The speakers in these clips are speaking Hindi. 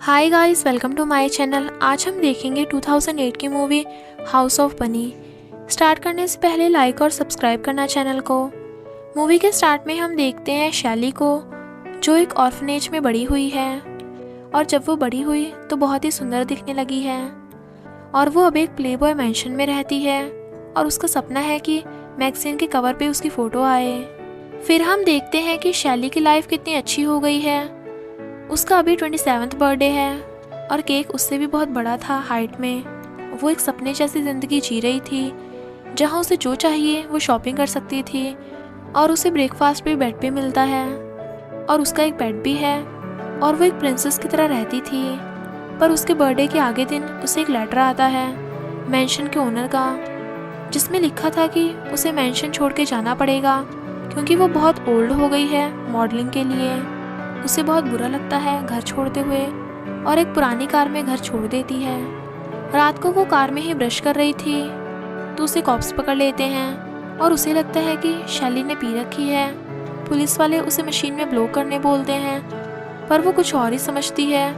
Hi guys, welcome to my channel. आज हम देखेंगे 2008 की movie house of bunny. Start करने से पहले लाइक और सब्सक्राइब करना चैनल को। मूवी के स्टार्ट में हम देखते हैं शैली को, जो एक ऑर्फनेज में बड़ी हुई है और जब वो बड़ी हुई तो बहुत ही सुंदर दिखने लगी है और वो अब एक प्लेबॉय मैंशन में रहती है और उसका सपना है कि मैगजीन के कवर पे उसकी फ़ोटो आए। फिर हम देखते हैं कि शैली की लाइफ कितनी अच्छी हो गई है। उसका अभी 27th बर्थडे है और केक उससे भी बहुत बड़ा था हाइट में। वो एक सपने जैसी ज़िंदगी जी रही थी जहाँ उसे जो चाहिए वो शॉपिंग कर सकती थी और उसे ब्रेकफास्ट भी बेड पे मिलता है और उसका एक पेट भी है और वो एक प्रिंसेस की तरह रहती थी। पर उसके बर्थडे के आगे दिन उसे एक लेटर आता है मैंशन के ओनर का, जिसमें लिखा था कि उसे मैंशन छोड़ के जाना पड़ेगा क्योंकि वो बहुत ओल्ड हो गई है मॉडलिंग के लिए। उसे बहुत बुरा लगता है घर छोड़ते हुए और एक पुरानी कार में घर छोड़ देती है। रात को वो कार में ही ब्रश कर रही थी तो उसे कॉप्स पकड़ लेते हैं और उसे लगता है कि शैली ने पी रखी है। पुलिस वाले उसे मशीन में ब्लो करने बोलते हैं पर वो कुछ और ही समझती है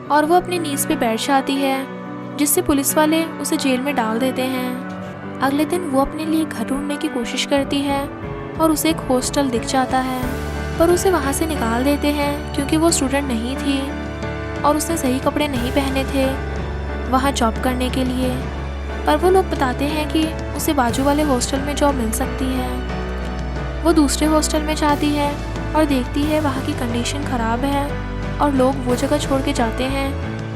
और वो अपनी नीज पे बैठ जाती है, जिससे पुलिस वाले उसे जेल में डाल देते हैं। अगले दिन वो अपने लिए घर ढूंढने की कोशिश करती है और उसे एक हॉस्टल दिख जाता है पर उसे वहाँ से निकाल देते हैं क्योंकि वो स्टूडेंट नहीं थी और उसने सही कपड़े नहीं पहने थे वहाँ जॉब करने के लिए। पर वो लोग बताते हैं कि उसे बाजू वाले हॉस्टल में जॉब मिल सकती है। वो दूसरे हॉस्टल में जाती है और देखती है वहाँ की कंडीशन ख़राब है और लोग वो जगह छोड़ के जाते हैं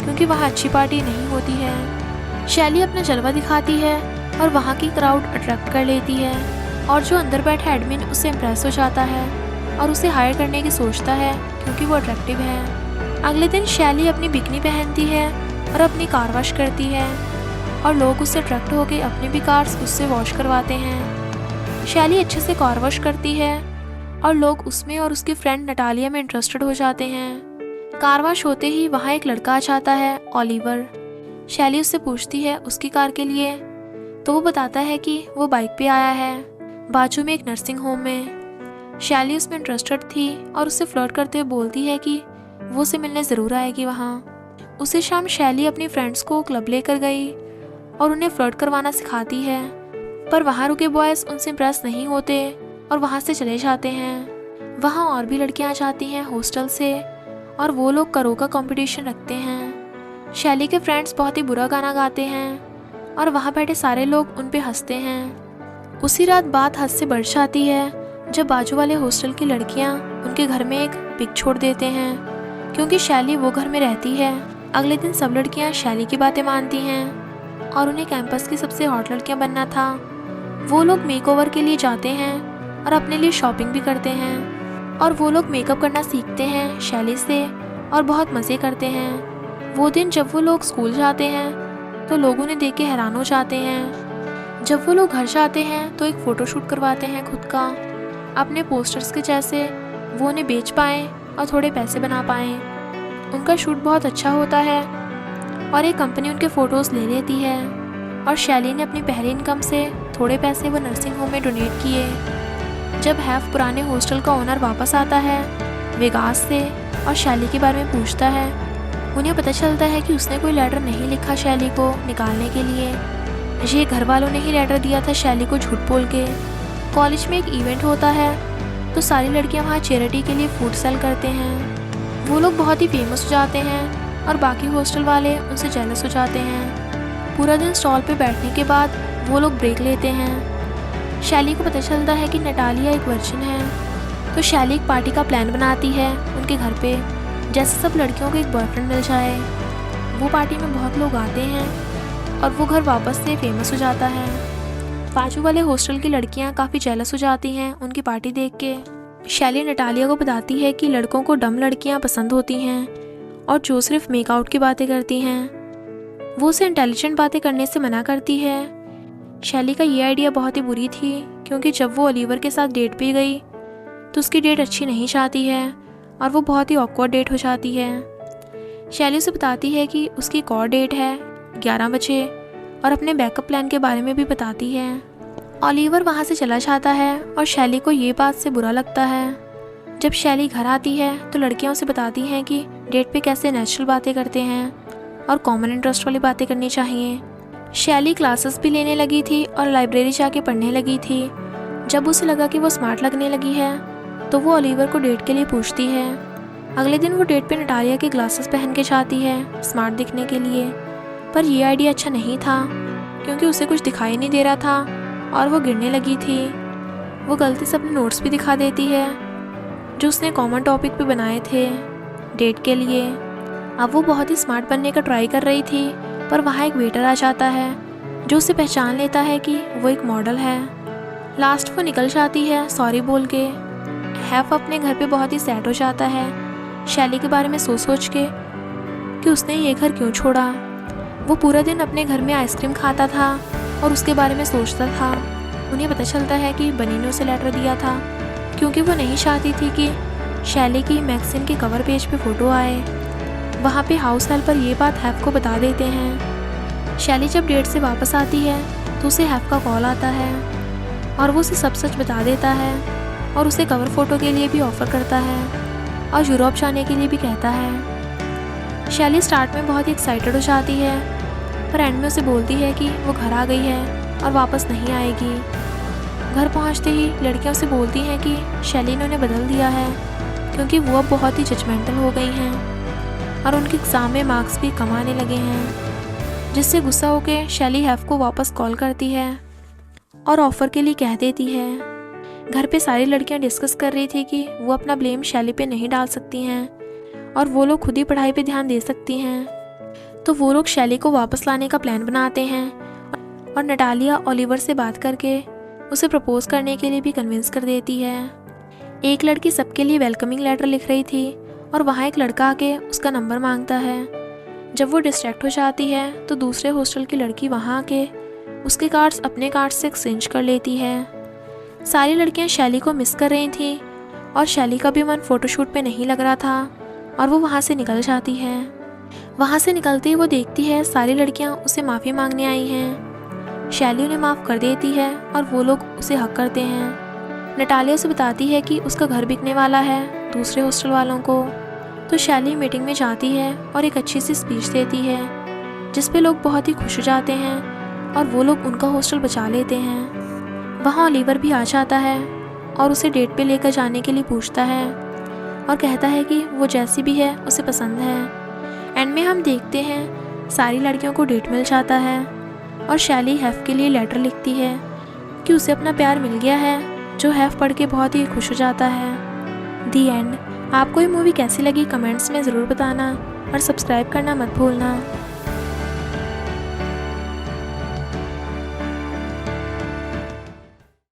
क्योंकि वहाँ अच्छी पार्टी नहीं होती है। शैली अपना जलवा दिखाती है और वहाँ की क्राउड अट्रैक्ट कर लेती है और जो अंदर बैठा एडमिन उससे इम्प्रेस हो जाता है और उसे हायर करने की सोचता है क्योंकि वो अट्रैक्टिव है। अगले दिन शैली अपनी बिकनी पहनती है और अपनी कार वॉश करती है और लोग उससे अट्रैक्ट होकर अपनी भी कार्स उससे वॉश करवाते हैं। शैली अच्छे से कार वॉश करती है और लोग उसमें और उसकी फ्रेंड नटालिया में इंटरेस्टेड हो जाते हैं। कार वॉश होते ही वहाँ एक लड़का आ जाता है, ऑलिवर। शैली उससे पूछती है उसकी कार के लिए तो वो बताता है कि वो बाइक पे आया है बाजू में एक नर्सिंग होम में। शैली उसमें इंटरेस्टेड थी और उससे फ्लर्ट करते हुए बोलती है कि वो उसे मिलने ज़रूर आएगी वहाँ। उसी शाम शैली अपनी फ्रेंड्स को क्लब लेकर गई और उन्हें फ्लर्ट करवाना सिखाती है पर वहाँ रुके बॉयज़ उनसे इम्प्रेस नहीं होते और वहाँ से चले जाते हैं। वहाँ और भी लड़कियाँ आ जाती हैं हॉस्टल से और वो लोग करोका कंपटीशन रखते हैं। शैली के फ्रेंड्स बहुत ही बुरा गाना गाते हैं और वहाँ बैठे सारे लोग उन पे हंसते हैं। उसी रात बात हद से बढ़ जाती है जब बाजू वाले हॉस्टल की लड़कियां उनके घर में एक पिग छोड़ देते हैं क्योंकि शैली वो घर में रहती है। अगले दिन सब लड़कियां शैली की बातें मानती हैं और उन्हें कैंपस की सबसे हॉट लड़कियां बनना था। वो लोग मेकओवर के लिए जाते हैं और अपने लिए शॉपिंग भी करते हैं और वो लोग मेकअप करना सीखते हैं शैली से और बहुत मज़े करते हैं। वो दिन जब वो लोग स्कूल जाते हैं तो लोग उन्हें देख के हैरान हो जाते हैं। जब वो लोग घर जाते हैं तो एक फ़ोटोशूट करवाते हैं खुद का अपने पोस्टर्स के जैसे, वो उन्हें बेच पाएँ और थोड़े पैसे बना पाएँ। उनका शूट बहुत अच्छा होता है और एक कंपनी उनके फ़ोटोज़ ले लेती है और शैली ने अपनी पहली इनकम से थोड़े पैसे वो नर्सिंग होम में डोनेट किए। जब हैव पुराने हॉस्टल का ओनर वापस आता है वेगास से और शैली के बारे में पूछता है, उन्हें पता चलता है कि उसने कोई लेटर नहीं लिखा शैली को निकालने के लिए। ये घर वालों ने ही लेटर दिया था शैली को झूठ बोल के। कॉलेज में एक इवेंट होता है तो सारी लड़कियां वहाँ चैरिटी के लिए फूड सेल करते हैं। वो लोग बहुत ही फेमस हो जाते हैं और बाकी हॉस्टल वाले उनसे जेलस हो जाते हैं। पूरा दिन स्टॉल पे बैठने के बाद वो लोग ब्रेक लेते हैं। शैली को पता चलता है कि नटालिया एक वर्जिन है तो शैली एक पार्टी का प्लान बनाती है उनके घर पे, जैसे सब लड़कियों को एक बॉयफ्रेंड मिल जाए। वो पार्टी में बहुत लोग आते हैं और वो घर वापस से फेमस हो जाता है। बाजू वाले हॉस्टल की लड़कियां काफ़ी जेलस हो जाती हैं उनकी पार्टी देख के। शैली नटालिया को बताती है कि लड़कों को डम लड़कियां पसंद होती हैं और जो सिर्फ मेकआउट की बातें करती हैं। वो उसे इंटेलिजेंट बातें करने से मना करती है। शैली का ये आइडिया बहुत ही बुरी थी क्योंकि जब वो ओलिवर के साथ डेट पे गई तो उसकी डेट अच्छी नहीं जाती है और वो बहुत ही ऑकवर्ड डेट हो जाती है। शैली उसे बताती है कि उसकी एक और डेट है 11 बजे और अपने बैकअप प्लान के बारे में भी बताती है। ओलिवर वहाँ से चला जाता है और शैली को ये बात से बुरा लगता है। जब शैली घर आती है तो लड़कियां उसे बताती हैं कि डेट पे कैसे नेचुरल बातें करते हैं और कॉमन इंटरेस्ट वाली बातें करनी चाहिए। शैली क्लासेस भी लेने लगी थी और लाइब्रेरी जाके पढ़ने लगी थी। जब उसे लगा कि वो स्मार्ट लगने लगी है तो वो ओलिवर को डेट के लिए पूछती है। अगले दिन वो डेट पे नटालिया के ग्लासेस पहन के जाती है स्मार्ट दिखने के लिए, पर ये आइडिया अच्छा नहीं था क्योंकि उसे कुछ दिखाई नहीं दे रहा था और वो गिरने लगी थी। वो गलती से अपने नोट्स भी दिखा देती है जो उसने कॉमन टॉपिक पे बनाए थे डेट के लिए। अब वो बहुत ही स्मार्ट बनने का ट्राई कर रही थी, पर वहाँ एक वेटर आ जाता है जो उसे पहचान लेता है कि वो एक मॉडल है। लास्ट वो निकल जाती है सॉरी बोल के। हैफ अपने घर पे बहुत ही सैड हो जाता है शैली के बारे में सोच के कि उसने ये घर क्यों छोड़ा। वो पूरा दिन अपने घर में आइसक्रीम खाता था और उसके बारे में सोचता था। उन्हें पता चलता है कि बनी ने उसे लेटर दिया था क्योंकि वो नहीं चाहती थी कि शैली की मैगजीन के कवर पेज पे फ़ोटो आए। वहाँ पे हाउस हेल्पर ये बात हैफ को बता देते हैं। शैली जब डेट से वापस आती है तो उसे हैफ का कॉल आता है और वो उसे सब सच बता देता है और उसे कवर फ़ोटो के लिए भी ऑफ़र करता है और यूरोप जाने के लिए भी कहता है। शैली स्टार्ट में बहुत ही एक्साइटेड हो जाती है, पर एंड में उसे बोलती है कि वो घर आ गई है और वापस नहीं आएगी। घर पहुंचते ही लड़कियां उसे बोलती हैं कि शैली ने उन्हें बदल दिया है क्योंकि वो अब बहुत ही जजमेंटल हो गई हैं और उनके एग्ज़ाम में मार्क्स भी कम आने लगे हैं, जिससे गुस्सा होकर शैली हैफ को वापस कॉल करती है और ऑफ़र के लिए कह देती है। घर पे सारी लड़कियां डिस्कस कर रही थी कि वो अपना ब्लेम शैली पे नहीं डाल सकती हैं और वो लोग खुद ही पढ़ाई पे ध्यान दे सकती हैं। तो वो लोग शैली को वापस लाने का प्लान बनाते हैं और नटालिया ओलिवर से बात करके उसे प्रपोज करने के लिए भी कन्विंस कर देती है। एक लड़की सबके लिए वेलकमिंग लेटर लिख रही थी और वहाँ एक लड़का आके उसका नंबर मांगता है। जब वो डिस्ट्रैक्ट हो जाती है तो दूसरे हॉस्टल की लड़की वहाँ आके उसके कार्ड्स अपने कार्ड्स से एक्सचेंज कर लेती है। सारी लड़कियाँ शैली को मिस कर रही थी और शैली का भी मन फ़ोटोशूट पे नहीं लग रहा था और वो वहाँ से निकल जाती है। वहाँ से निकलते ही वो देखती है सारी लड़कियाँ उसे माफ़ी मांगने आई हैं। शैली उन्हें माफ़ कर देती है और वो लोग उसे हक करते हैं। नटालिया उसे बताती है कि उसका घर बिकने वाला है दूसरे हॉस्टल वालों को। तो शैली मीटिंग में जाती है और एक अच्छी सी स्पीच देती है जिस पे लोग बहुत ही खुश हो जाते हैं और वो लोग उनका हॉस्टल बचा लेते हैं। वहाँ ओलिवर भी आ जाता है और उसे डेट पे लेकर जाने के लिए पूछता है और कहता है कि वो जैसी भी है उसे पसंद है। एंड में हम देखते हैं सारी लड़कियों को डेट मिल जाता है और शैली हैफ के लिए लेटर लिखती है कि उसे अपना प्यार मिल गया है, जो हैफ पढ़ के बहुत ही खुश हो जाता है। दी एंड। आपको ये मूवी कैसी लगी कमेंट्स में ज़रूर बताना और सब्सक्राइब करना मत भूलना।